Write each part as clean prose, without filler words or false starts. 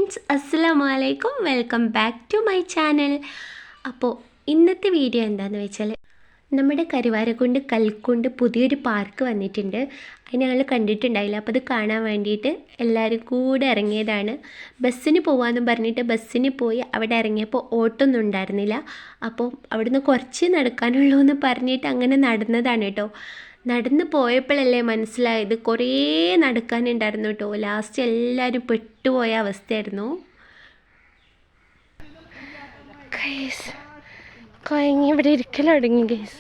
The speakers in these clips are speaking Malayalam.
ഫ്രണ്ട്സ്, അസ്സലാമു അലൈക്കും. Welcome back to my channel. അപ്പോൾ ഇന്നത്തെ വീഡിയോ എന്താണെന്ന് വെച്ചാൽ, നമ്മുടെ കരുവാരക്കുണ്ട് കൽക്കുണ്ട് പുതിയൊരു പാർക്ക് വന്നിട്ടുണ്ട്. അത് ഞങ്ങൾ കണ്ടിട്ടുണ്ടായില്ല. അപ്പോൾ അത് കാണാൻ വേണ്ടിയിട്ട് എല്ലാവരും കൂടെ ഇറങ്ങിയതാണ്. ബസ്സിന് പോകാമെന്ന് പറഞ്ഞിട്ട് ബസ്സിന് പോയി. അവിടെ ഇറങ്ങിയപ്പോൾ ഓട്ടൊന്നും ഉണ്ടായിരുന്നില്ല. അപ്പോൾ അവിടുന്ന് കുറച്ച് നടക്കാനുള്ളൂ എന്ന് പറഞ്ഞിട്ട് അങ്ങനെ നടന്നതാണ് കേട്ടോ. നടന്ന് പോയപ്പോഴല്ലേ മനസ്സിലായത് കുറേ നടക്കാനുണ്ടായിരുന്നു കേട്ടോ. ലാസ്റ്റ് എല്ലാവരും പെട്ടുപോയ അവസ്ഥയായിരുന്നു. ഗൈസ് കൊയങ്ങി ഇവിടെ ഇരിക്കൽ തുടങ്ങി. ഗൈസ്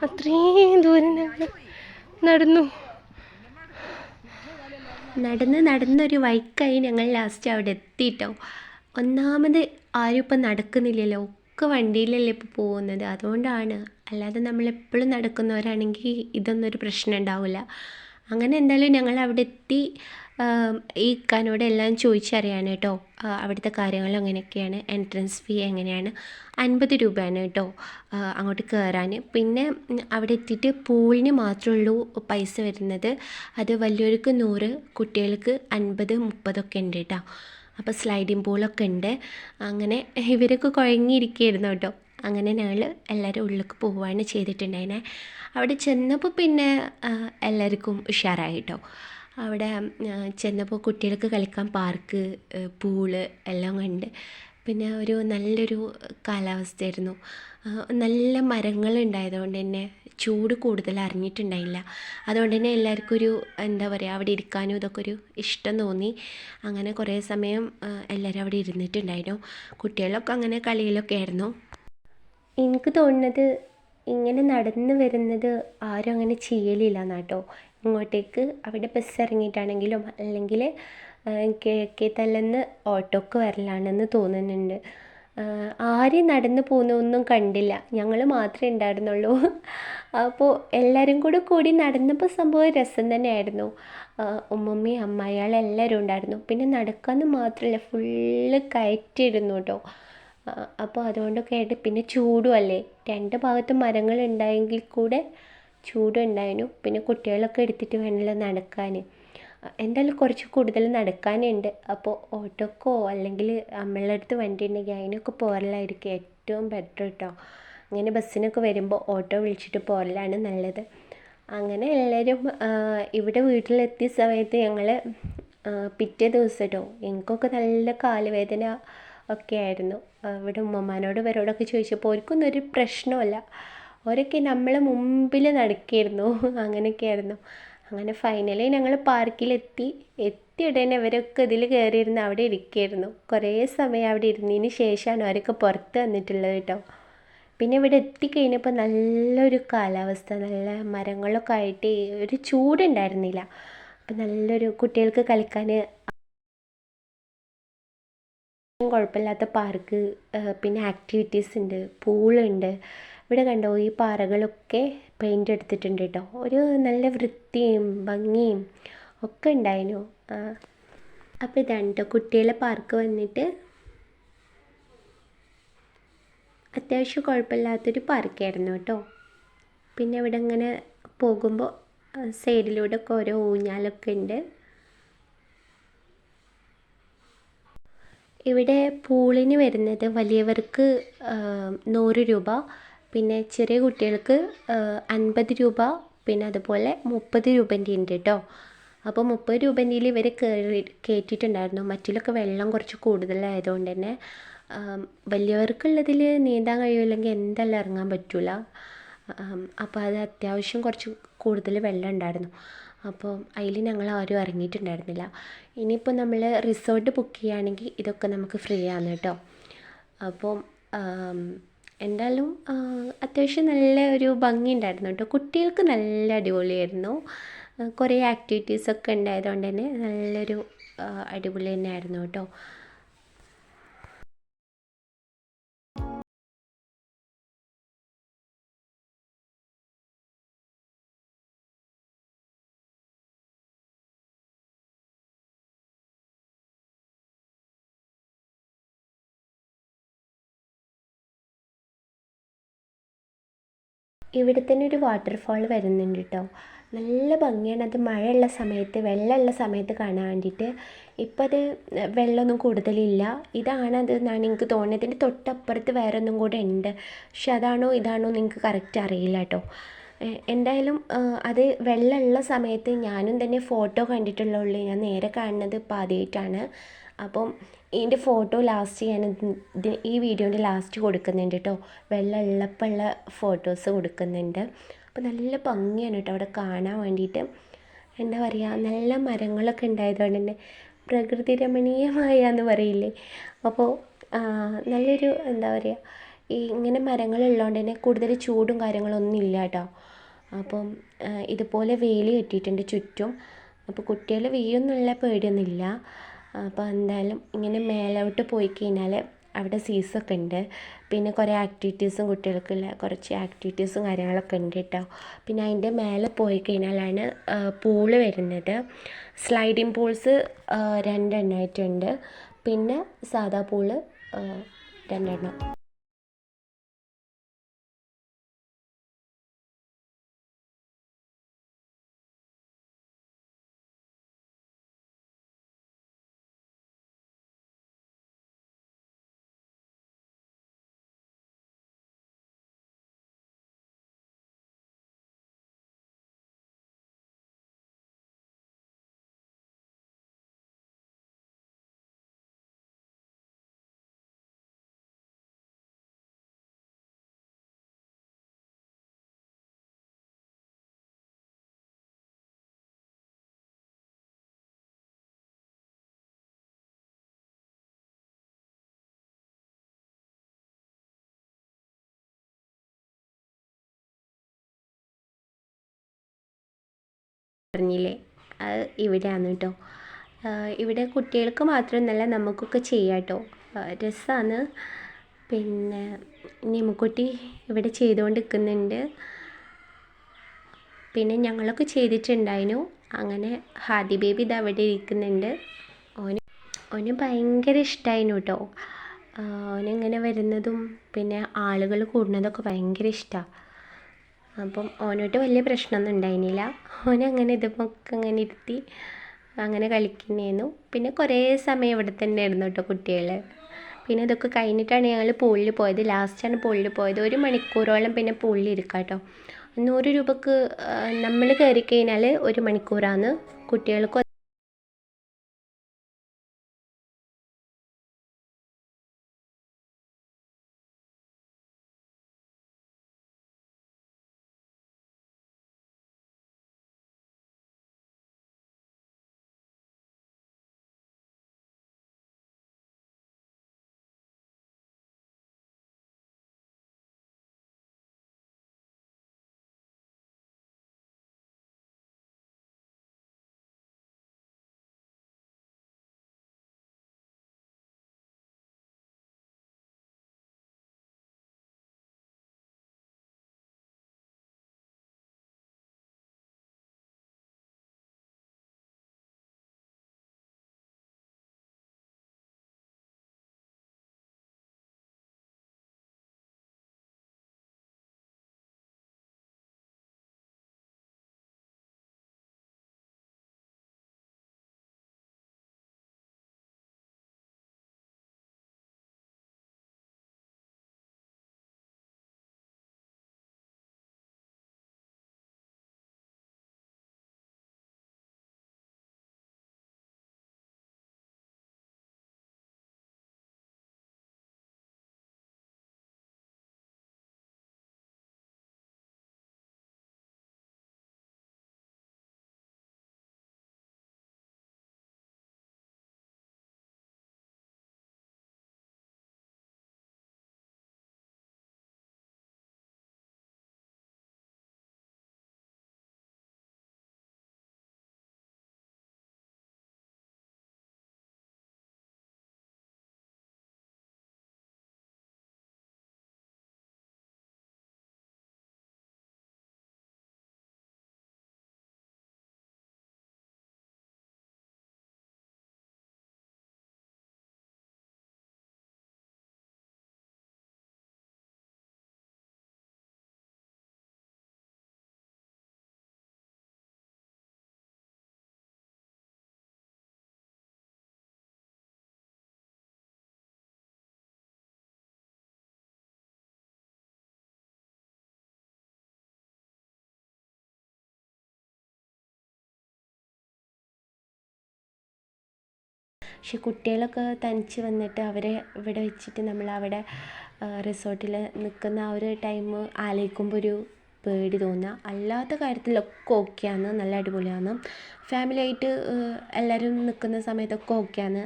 അത്രയും ദൂരം ഞങ്ങൾ നടന്നു. നടന്നൊരു വൈക്കായി ഞങ്ങൾ ലാസ്റ്റ് അവിടെ എത്തിയിട്ടോ. ഒന്നാമത് ആരും ഇപ്പം നടക്കുന്നില്ലല്ലോ, ഒക്കെ വണ്ടിയിലല്ലേ ഇപ്പോൾ പോകുന്നത്. അതുകൊണ്ടാണ്. അല്ലാതെ നമ്മളെപ്പോഴും നടക്കുന്നവരാണെങ്കിൽ ഇതൊന്നും ഒരു പ്രശ്നം ഉണ്ടാവില്ല. അങ്ങനെ എന്തായാലും ഞങ്ങൾ അവിടെ എത്തി. ഈ ഇക്കാനോട് എല്ലാം ചോദിച്ചറിയാണ് കേട്ടോ. അവിടുത്തെ കാര്യങ്ങൾ എങ്ങനെയൊക്കെയാണ്, എൻട്രൻസ് ഫീ എങ്ങനെയാണ്. 50 രൂപയാണ് കേട്ടോ അങ്ങോട്ട് കയറാൻ. പിന്നെ അവിടെ എത്തിയിട്ട് പൂളിന് മാത്രമേ ഉള്ളൂ പൈസ വരുന്നത്. അത് വലിയവർക്ക് 100, കുട്ടികൾക്ക് 50, 30 ഉണ്ട് കേട്ടോ. അപ്പോൾ സ്ലൈഡിങ് പൂളൊക്കെ ഉണ്ട്. അങ്ങനെ ഇവരൊക്കെ കുഴങ്ങിയിരിക്കുകയായിരുന്നു കേട്ടോ. അങ്ങനെ ഞങ്ങൾ എല്ലാവരും ഉള്ളിലേക്ക് പോവുകയാണ് ചെയ്തിട്ടുണ്ടായിരുന്നെ. അവിടെ ചെന്നപ്പോൾ പിന്നെ എല്ലാവർക്കും ഉഷാറായി കേട്ടോ. അവിടെ ചെന്നപ്പോൾ കുട്ടികൾക്ക് കളിക്കാൻ പാർക്ക്, പൂള് എല്ലാം കണ്ട്. പിന്നെ ഒരു നല്ലൊരു കാലാവസ്ഥയായിരുന്നു. നല്ല മരങ്ങളുണ്ടായതുകൊണ്ട് തന്നെ ചൂട് കൂടുതൽ അറിഞ്ഞിട്ടുണ്ടായില്ല. അതുകൊണ്ട് തന്നെ എല്ലാവർക്കും ഒരു എന്താ പറയുക, അവിടെ ഇരിക്കാനും ഇതൊക്കെ ഒരു ഇഷ്ടം തോന്നി. അങ്ങനെ കുറേ സമയം എല്ലാവരും അവിടെ ഇരുന്നിട്ടുണ്ടായിരുന്നു. കുട്ടികളൊക്കെ അങ്ങനെ കളിയിലൊക്കെ ആയിരുന്നു. എനിക്ക് തോന്നുന്നത് ഇങ്ങനെ നടന്ന് വരുന്നത് ആരും അങ്ങനെ ചെയ്യലില്ല എന്നാട്ടോ. ഇങ്ങോട്ടേക്ക് അവിടെ ബസ് ഇറങ്ങിയിട്ടാണെങ്കിലും അല്ലെങ്കിൽ കിഴക്കേത്തല്ലെന്ന് ഓട്ടോക്ക് വരലാണെന്ന് തോന്നുന്നുണ്ട്. ആരും നടന്ന് പോകുന്നൊന്നും കണ്ടില്ല, ഞങ്ങൾ മാത്രമേ ഉണ്ടായിരുന്നുള്ളൂ. അപ്പോൾ എല്ലാവരും കൂടി നടന്നപ്പോൾ സംഭവം രസം തന്നെയായിരുന്നു. ഉമ്മമ്മയും അമ്മായികളെല്ലാവരും ഉണ്ടായിരുന്നു. പിന്നെ നടക്കാമെന്ന് മാത്രമല്ല, ഫുള്ള് കയറ്റിയിരുന്നു കേട്ടോ. അപ്പോൾ അതുകൊണ്ടൊക്കെ ആയിട്ട് പിന്നെ ചൂടും അല്ലേ, രണ്ട് ഭാഗത്തും മരങ്ങൾ ഉണ്ടായെങ്കിൽ കൂടെ ചൂടും ഉണ്ടായിരുന്നു. പിന്നെ കുട്ടികളൊക്കെ എടുത്തിട്ട് വേണമല്ലോ നടക്കാൻ. എന്തായാലും കുറച്ച് കൂടുതൽ നടക്കാനുണ്ട്. അപ്പോൾ ഓട്ടോക്കോ അല്ലെങ്കിൽ നമ്മളുടെ അടുത്ത് വണ്ടി ഉണ്ടെങ്കിൽ അതിനൊക്കെ പോരലായിരിക്കും ഏറ്റവും ബെറ്റർ കേട്ടോ. അങ്ങനെ ബസ്സിനൊക്കെ വരുമ്പോൾ ഓട്ടോ വിളിച്ചിട്ട് പോരലാണ് നല്ലത്. അങ്ങനെ എല്ലാവരും ഇവിടെ വീട്ടിലെത്തിയ സമയത്ത് ഞങ്ങൾ പിറ്റേ ദിവസം കേട്ടോ, എനിക്കൊക്കെ നല്ല കാലുവേദന ഒക്കെ ആയിരുന്നു. ഇവിടെ ഉമ്മമാനോട് ഇവരോടൊക്കെ ചോദിച്ചപ്പോൾ അവർക്കൊന്നും ഒരു പ്രശ്നമല്ല. അവരൊക്കെ നമ്മളെ മുമ്പിൽ നടക്കുകയായിരുന്നു. അങ്ങനെയൊക്കെയായിരുന്നു. അങ്ങനെ ഫൈനലി ഞങ്ങൾ പാർക്കിലെത്തി. എത്തിയ ഉടനെ അവരൊക്കെ ഇതിൽ കയറിയിരുന്ന് അവിടെ ഇരിക്കുകയായിരുന്നു. കുറേ സമയം അവിടെ ഇരുന്നതിന് ശേഷമാണ് അവരൊക്കെ പുറത്ത് വന്നിട്ടുള്ളത് കേട്ടോ. പിന്നെ ഇവിടെ എത്തിക്കഴിഞ്ഞപ്പോൾ നല്ലൊരു കാലാവസ്ഥ, നല്ല മരങ്ങളൊക്കെ ആയിട്ട് ഒരു ചൂടുണ്ടായിരുന്നില്ല. അപ്പം നല്ലൊരു കുട്ടികൾക്ക് കളിക്കാൻ കുഴപ്പമില്ലാത്ത പാർക്ക്, പിന്നെ ആക്ടിവിറ്റീസ് ഉണ്ട്, പൂളുണ്ട്. ഇവിടെ കണ്ടോ, ഈ പാറകളൊക്കെ പെയിൻ്റ് എടുത്തിട്ടുണ്ട് കേട്ടോ. ഒരു നല്ല വൃത്തിയും ഭംഗിയും ഒക്കെ ഉണ്ടായിരുന്നു. അപ്പോൾ ഇതാണ് കേട്ടോ കുട്ടികളെ പാർക്ക് വന്നിട്ട്. അത്യാവശ്യം കുഴപ്പമില്ലാത്തൊരു പാർക്കായിരുന്നു കേട്ടോ. പിന്നെ ഇവിടെ ഇങ്ങനെ പോകുമ്പോൾ സൈഡിലൂടെ ഒക്കെ ഓരോ ഊഞ്ഞാലൊക്കെ ഉണ്ട്. ഇവിടെ പൂളിന് വരുന്നത് വലിയവർക്ക് 100 രൂപ, പിന്നെ ചെറിയ കുട്ടികൾക്ക് 50 രൂപ, പിന്നെ അതുപോലെ 30 രൂപൻ്റെ ഉണ്ട് കേട്ടോ. അപ്പോൾ 30 രൂപൻ്റെ ഇവർ കയറ്റിയിട്ടുണ്ടായിരുന്നു. മറ്റിലൊക്കെ വെള്ളം കുറച്ച് കൂടുതലായതുകൊണ്ട് തന്നെ വലിയവർക്കുള്ളതിൽ നീന്താൻ കഴിയില്ലെങ്കിൽ എന്തായാലും ഇറങ്ങാൻ പറ്റില്ല. അപ്പോൾ അത് അത്യാവശ്യം കുറച്ച് കൂടുതൽ വെള്ളം ഉണ്ടായിരുന്നു. അപ്പോൾ അതിൽ ഞങ്ങൾ ആരും ഇറങ്ങിയിട്ടുണ്ടായിരുന്നില്ല. ഇനിയിപ്പോൾ നമ്മൾ റിസോർട്ട് ബുക്ക് ചെയ്യുകയാണെങ്കിൽ ഇതൊക്കെ നമുക്ക് ഫ്രീ ആണ് കേട്ടോ. അപ്പം എന്തായാലും അത്യാവശ്യം നല്ല ഒരു ഭംഗി ഉണ്ടായിരുന്നു കേട്ടോ. കുട്ടികൾക്ക് നല്ല അടിപൊളിയായിരുന്നു. കുറേ ആക്ടിവിറ്റീസൊക്കെ ഉണ്ടായതുകൊണ്ട് തന്നെ നല്ലൊരു അടിപൊളി തന്നെയായിരുന്നു കേട്ടോ. ഇവിടെ തന്നെ ഒരു വാട്ടർഫാൾ വരുന്നുണ്ട് കേട്ടോ. നല്ല ഭംഗിയാണ് അത് മഴയുള്ള സമയത്ത് വെള്ളമുള്ള സമയത്ത് കാണാൻ വേണ്ടിയിട്ട്. ഇപ്പം അത് വെള്ളമൊന്നും കൂടുതലില്ല. ഇതാണത് എന്നാണ് എനിക്ക് തോന്നുന്നത്. ഇതിൻ്റെ തൊട്ടപ്പുറത്ത് വേറെ ഒന്നും കൂടെ ഉണ്ട്. പക്ഷെ അതാണോ ഇതാണോ എന്ന് എനിക്ക് കറക്റ്റ് അറിയില്ല കേട്ടോ. എന്തായാലും അത് വെള്ളമുള്ള സമയത്ത് ഞാനും തന്നെ ഫോട്ടോ കണ്ടിട്ടുള്ളൂ. ഞാൻ നേരെ കാണുന്നത് ഇപ്പം ആദ്യമായിട്ടാണ്. അപ്പം ഇതിൻ്റെ ഫോട്ടോ ലാസ്റ്റ് ഞാൻ ഈ വീഡിയോൻ്റെ ലാസ്റ്റ് കൊടുക്കുന്നുണ്ട് കേട്ടോ. വെള്ളമുള്ളപ്പോഴുള്ള ഫോട്ടോസ് കൊടുക്കുന്നുണ്ട്. അപ്പോൾ നല്ല ഭംഗിയാണ് കേട്ടോ അവിടെ കാണാൻ വേണ്ടിയിട്ട്. എന്താ പറയുക, നല്ല മരങ്ങളൊക്കെ ഉണ്ടായതുകൊണ്ട് തന്നെ പ്രകൃതി രമണീയമായ എന്ന് പറയില്ലേ, അപ്പോൾ നല്ലൊരു എന്താ പറയുക, ഈ ഇങ്ങനെ മരങ്ങളുള്ളതുകൊണ്ട് തന്നെ കൂടുതൽ ചൂടും കാര്യങ്ങളൊന്നും ഇല്ല കേട്ടോ. അപ്പം ഇതുപോലെ വേലി കെട്ടിയിട്ടുണ്ട് ചുറ്റും. അപ്പോൾ കുട്ടികൾ വീഴുന്നുള്ള പേടിയൊന്നുമില്ല. അപ്പോൾ എന്തായാലും ഇങ്ങനെ മേലോട്ട് പോയി കഴിഞ്ഞാൽ അവിടെ സീസൊക്കെ ഉണ്ട്. പിന്നെ കുറേ ആക്ടിവിറ്റീസും കുട്ടികൾക്കുള്ള കുറച്ച് ആക്ടിവിറ്റീസും കാര്യങ്ങളൊക്കെ ഉണ്ട് കേട്ടോ. പിന്നെ അതിൻ്റെ മേലെ പോയി കഴിഞ്ഞാലാണ് പൂള് വരുന്നത്. Sliding pools 2 എണ്ണമായിട്ടുണ്ട്. പിന്നെ സാദാ പൂള് 2 എണ്ണം. പറഞ്ഞില്ലേ, അത് ഇവിടെയാണ് കേട്ടോ. ഇവിടെ കുട്ടികൾക്ക് മാത്രമൊന്നുമല്ല നമുക്കൊക്കെ ചെയ്യാം കേട്ടോ. രസമാണ്. പിന്നെ നിമ്മുക്കുട്ടി ഇവിടെ ചെയ്തുകൊണ്ട് നിൽക്കുന്നുണ്ട്. പിന്നെ ഞങ്ങളൊക്കെ ചെയ്തിട്ടുണ്ടായിരുന്നു. അങ്ങനെ ഹാദി ബേബി ഇത് അവിടെ ഇരിക്കുന്നുണ്ട്. ഓന് ഭയങ്കര ഇഷ്ടമായിരുന്നു കേട്ടോ. ഓനിങ്ങനെ വരുന്നതും പിന്നെ ആളുകൾ കൂടുന്നതൊക്കെ ഭയങ്കര ഇഷ്ടമാണ്. അപ്പം ഓനോട്ട് വലിയ പ്രശ്നമൊന്നും ഉണ്ടായിരുന്നില്ല. ഓനങ്ങനെ ഇതുമൊക്കെ അങ്ങനെ ഇരുത്തി അങ്ങനെ കളിക്കുന്നതായിരുന്നു. പിന്നെ കുറേ സമയം ഇവിടെ തന്നെ ആയിരുന്നു കേട്ടോ കുട്ടികൾ. പിന്നെ ഇതൊക്കെ കഴിഞ്ഞിട്ടാണ് ഞങ്ങൾ പൂളിൽ പോയത്. ലാസ്റ്റാണ് പൂളിൽ പോയത്. 1 മണിക്കൂറോളം പിന്നെ പൂളിൽ ഇരിക്കാം കേട്ടോ. 100 രൂപക്ക് നമ്മൾ കയറി കഴിഞ്ഞാൽ 1 മണിക്കൂറാണ്. കുട്ടികൾക്ക് പക്ഷെ കുട്ടികളൊക്കെ തനിച്ച് വന്നിട്ട് അവരെ ഇവിടെ വെച്ചിട്ട് നമ്മളവിടെ റിസോർട്ടിൽ നിൽക്കുന്ന ആ ഒരു ടൈം ആലോചിക്കുമ്പോൾ ഒരു പേടി തോന്നുക. അല്ലാത്ത കാര്യത്തിലൊക്കെ ഓക്കെയാണ്, നല്ല അടിപൊളിയാണ്. ഫാമിലി ആയിട്ട് എല്ലാവരും നിൽക്കുന്ന സമയത്തൊക്കെ ഓക്കെയാണ്,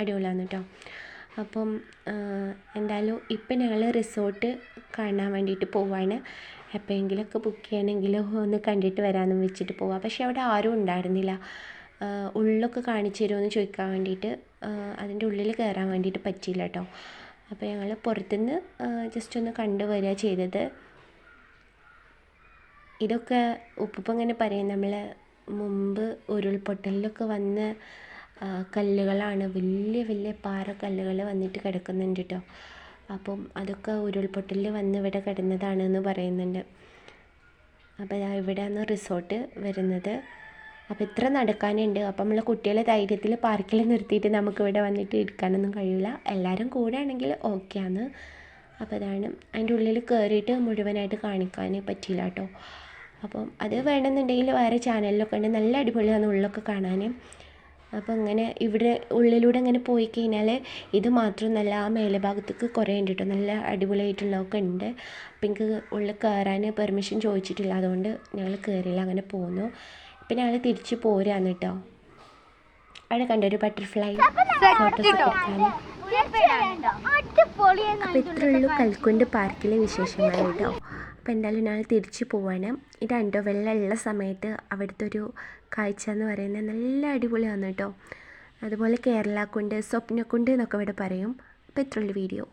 അടിപൊളിയാണ് കേട്ടോ. അപ്പം എന്തായാലും ഇപ്പം ഞങ്ങൾ റിസോർട്ട് കാണാൻ വേണ്ടിയിട്ട് പോവാണ്. എപ്പോഴെങ്കിലുമൊക്കെ ബുക്ക് ചെയ്യണമെങ്കിലോ ഒന്ന് കണ്ടിട്ട് വരാമെന്നും വെച്ചിട്ട് പോവാം. പക്ഷേ അവിടെ ആരും ഉണ്ടായിരുന്നില്ല. ഉള്ളൊക്കെ കാണിച്ചു തരുമോ എന്ന് ചോദിക്കാൻ വേണ്ടിയിട്ട് അതിൻ്റെ ഉള്ളിൽ കയറാൻ വേണ്ടിയിട്ട് പറ്റിയില്ല കേട്ടോ. അപ്പോൾ ഞങ്ങൾ പുറത്തുനിന്ന് ജസ്റ്റ് ഒന്ന് കണ്ടു വരിക ചെയ്തത്. ഇതൊക്കെ ഉപ്പുപ്പ ഇങ്ങനെ പറയും, നമ്മൾ മുമ്പ് ഉരുൾപൊട്ടലിലൊക്കെ വന്ന കല്ലുകളാണ്, വലിയ വലിയ പാറക്കല്ലുകൾ വന്നിട്ട് കിടക്കുന്നുണ്ട് കേട്ടോ. അപ്പം അതൊക്കെ ഉരുൾപൊട്ടലിൽ വന്ന് ഇവിടെ കിടന്നതാണെന്ന് പറയുന്നുണ്ട്. അപ്പോൾ ഇവിടെയാണ് റിസോർട്ട് വരുന്നത്. അപ്പോൾ ഇത്ര നടക്കാനുണ്ട്. അപ്പം നമ്മൾ കുട്ടികളെ ധൈര്യത്തിൽ പാർക്കിൽ നിർത്തിയിട്ട് നമുക്കിവിടെ വന്നിട്ട് ഇരിക്കാനൊന്നും കഴിയില്ല. എല്ലാവരും കൂടെ ആണെങ്കിൽ ഓക്കെയാണ്. അപ്പോൾ അതാണ്, അതിൻ്റെ ഉള്ളിൽ കയറിയിട്ട് മുഴുവനായിട്ട് കാണിക്കാൻ പറ്റിയില്ല കേട്ടോ. അപ്പം അത് വേണമെന്നുണ്ടെങ്കിൽ വേറെ ചാനലിലൊക്കെ ഉണ്ട്, നല്ല അടിപൊളിയാണ് ഉള്ളൊക്കെ കാണാൻ. അപ്പോൾ ഇങ്ങനെ ഇവിടെ ഉള്ളിലൂടെ ഇങ്ങനെ പോയി കഴിഞ്ഞാൽ ഇത് മാത്രമൊന്നുമല്ല, ആ മേലെ ഭാഗത്തേക്ക് കുറേ ഉണ്ട് കേട്ടോ, നല്ല അടിപൊളിയായിട്ടുള്ളതൊക്കെ ഉണ്ട്. അപ്പം എനിക്ക് ഉള്ളിൽ കയറാൻ പെർമിഷൻ ചോദിച്ചിട്ടില്ല, അതുകൊണ്ട് ഞങ്ങൾ കയറിയില്ല, അങ്ങനെ പോന്നു. ഇപ്പം ഞങ്ങൾ തിരിച്ച് പോരാന്ന് കേട്ടോ. അവിടെ കണ്ടൊരു ബട്ടർഫ്ലൈ ഫോട്ടോസ് എടുക്കാൻ. അപ്പോൾ ഇത്രയുള്ളൂ കൽക്കുണ്ട് പാർക്കിലെ വിശേഷങ്ങൾ കേട്ടോ. അപ്പോൾ എന്തായാലും ഞങ്ങൾ തിരിച്ച് പോവാണ്. ഇതുണ്ടോ വെള്ളമുള്ള സമയത്ത് അവിടുത്തെ ഒരു കാഴ്ച എന്ന് പറയുന്നത് നല്ല അടിപൊളിയാണ് കേട്ടോ. അതുപോലെ കേരളക്കുണ്ട്, സ്വപ്നക്കുണ്ട് എന്നൊക്കെ ഇവിടെ പറയും. അപ്പോൾ ഇത്രയുള്ളൂ വീഡിയോ.